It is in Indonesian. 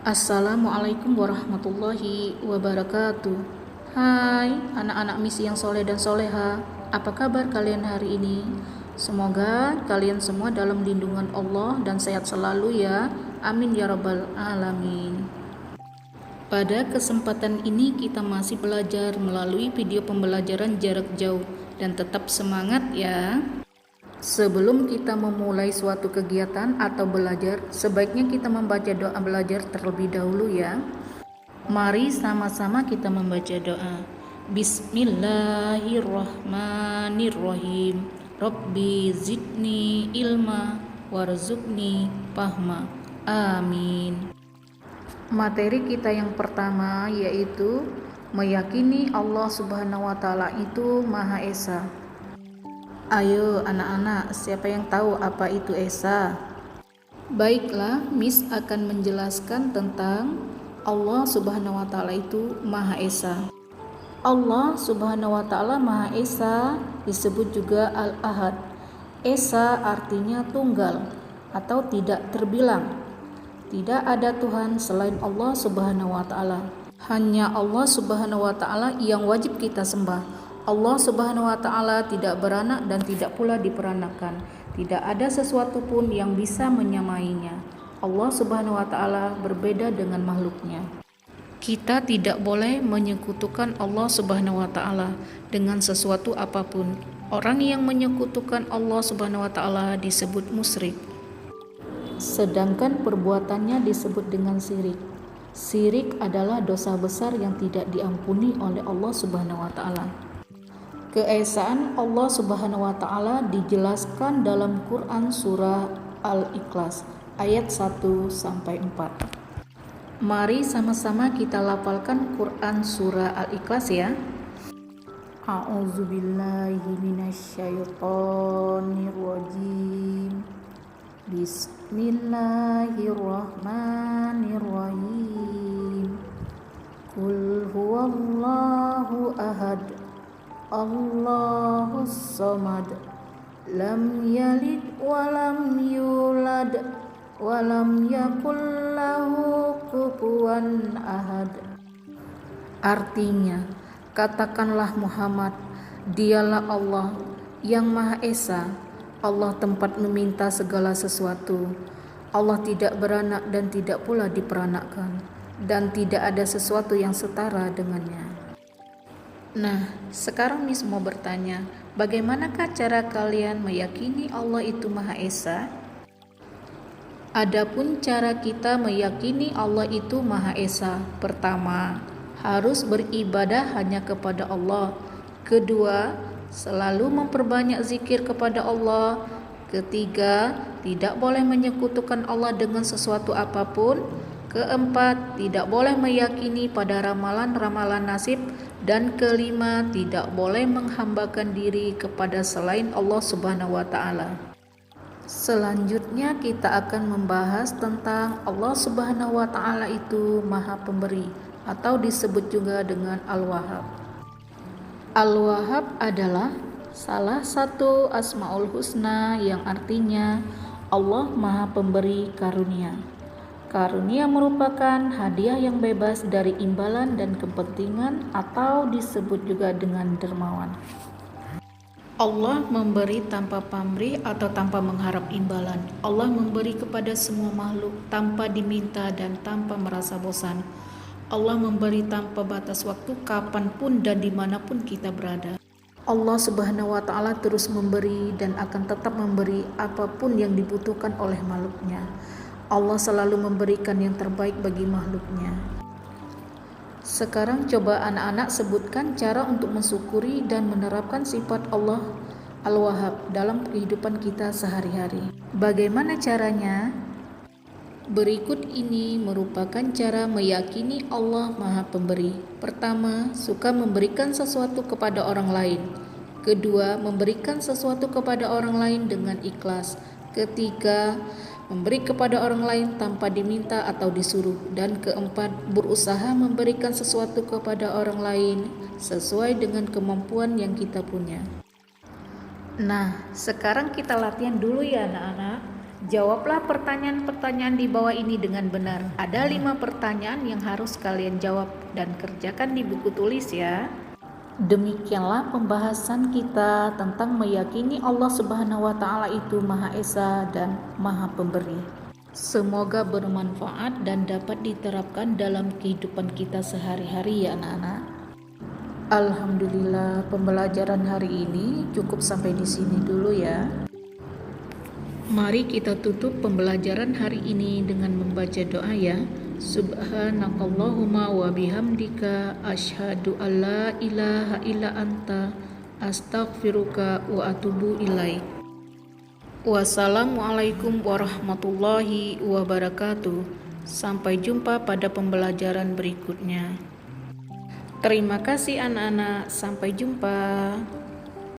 Assalamualaikum warahmatullahi wabarakatuh. Hai anak-anak misi yang soleh dan soleha, apa kabar kalian hari ini? Semoga kalian semua dalam lindungan Allah dan sehat selalu ya. Amin ya rabbal alamin. Pada kesempatan ini kita masih belajar melalui video pembelajaran jarak jauh dan tetap semangat ya. Sebelum kita memulai suatu kegiatan atau belajar, sebaiknya kita membaca doa belajar terlebih dahulu ya. Mari sama-sama kita membaca doa. Bismillahirrahmanirrahim. Rabbi zidni ilma warzuqni fahma. Amin. Materi kita yang pertama yaitu meyakini Allah Subhanahu wa taala itu Maha Esa. Ayo anak-anak, siapa yang tahu apa itu Esa? Baiklah, Miss akan menjelaskan tentang Allah Subhanahu wa taala itu Maha Esa. Allah Subhanahu wa taala Maha Esa disebut juga Al-Ahad. Esa artinya tunggal atau tidak terbilang. Tidak ada Tuhan selain Allah Subhanahu wa taala. Hanya Allah Subhanahu wa taala yang wajib kita sembah. Allah Subhanahu wa taala tidak beranak dan tidak pula diperanakan. Tidak ada sesuatu pun yang bisa menyamainya. Allah Subhanahu wa taala berbeda dengan makhluknya. Kita tidak boleh menyekutukan Allah Subhanahu wa taala dengan sesuatu apapun. Orang yang menyekutukan Allah Subhanahu wa taala disebut musyrik. Sedangkan perbuatannya disebut dengan syirik. Syirik adalah dosa besar yang tidak diampuni oleh Allah Subhanahu wa taala. Keesaan Allah Subhanahu wa taala dijelaskan dalam Quran surah Al-Ikhlas ayat 1 sampai 4. Mari sama-sama kita lafalkan Quran surah Al-Ikhlas ya. A'udzubillahi minasyaitonirrajim. Bismillahirrahmanirrahim. Qul huwallahu ahad. Allahus samad, lam yalid walam yulad walam yakul lahu kufuwan ahad. Artinya, katakanlah Muhammad, dialah Allah yang Maha Esa, Allah tempat meminta segala sesuatu. Allah tidak beranak dan tidak pula diperanakkan, dan tidak ada sesuatu yang setara dengannya. Nah, sekarang Miss mau bertanya, bagaimanakah cara kalian meyakini Allah itu Maha Esa? Adapun cara kita meyakini Allah itu Maha Esa, pertama, harus beribadah hanya kepada Allah. Kedua, selalu memperbanyak zikir kepada Allah. Ketiga, tidak boleh menyekutukan Allah dengan sesuatu apapun. Keempat, tidak boleh meyakini pada ramalan-ramalan nasib. Dan kelima, tidak boleh menghambakan diri kepada selain Allah Subhanahu wa taala. Selanjutnya kita akan membahas tentang Allah Subhanahu wa taala itu Maha Pemberi atau disebut juga dengan Al-Wahhab. Al-Wahhab adalah salah satu Asmaul Husna yang artinya Allah Maha Pemberi Karunia. Karunia merupakan hadiah yang bebas dari imbalan dan kepentingan atau disebut juga dengan dermawan. Allah memberi tanpa pamrih atau tanpa mengharap imbalan. Allah memberi kepada semua makhluk tanpa diminta dan tanpa merasa bosan. Allah memberi tanpa batas waktu kapanpun dan dimanapun kita berada. Allah Subhanahu wa taala terus memberi dan akan tetap memberi apapun yang dibutuhkan oleh makhluknya. Allah selalu memberikan yang terbaik bagi makhluknya. Sekarang coba anak-anak sebutkan cara untuk mensyukuri dan menerapkan sifat Allah Al-Wahhab dalam kehidupan kita sehari-hari. Bagaimana caranya? Berikut ini merupakan cara meyakini Allah Maha Pemberi. Pertama, suka memberikan sesuatu kepada orang lain. Kedua, memberikan sesuatu kepada orang lain dengan ikhlas. Ketiga, memberi kepada orang lain tanpa diminta atau disuruh. Dan keempat, berusaha memberikan sesuatu kepada orang lain sesuai dengan kemampuan yang kita punya. Nah, sekarang kita latihan dulu ya anak-anak. Jawablah pertanyaan-pertanyaan di bawah ini dengan benar. Ada 5 pertanyaan yang harus kalian jawab dan kerjakan di buku tulis ya. Demikianlah pembahasan kita tentang meyakini Allah Subhanahu wa taala itu Maha Esa dan Maha Pemberi. Semoga bermanfaat dan dapat diterapkan dalam kehidupan kita sehari-hari ya anak-anak. Alhamdulillah, pembelajaran hari ini cukup sampai di sini dulu ya. Mari kita tutup pembelajaran hari ini dengan membaca doa ya. Subhanakallahumma wa bihamdika asyhadu alla ilaha illa anta astaghfiruka wa atubu ilaik. Wassalamualaikum warahmatullahi wabarakatuh. Sampai jumpa pada pembelajaran berikutnya. Terima kasih anak-anak, sampai jumpa.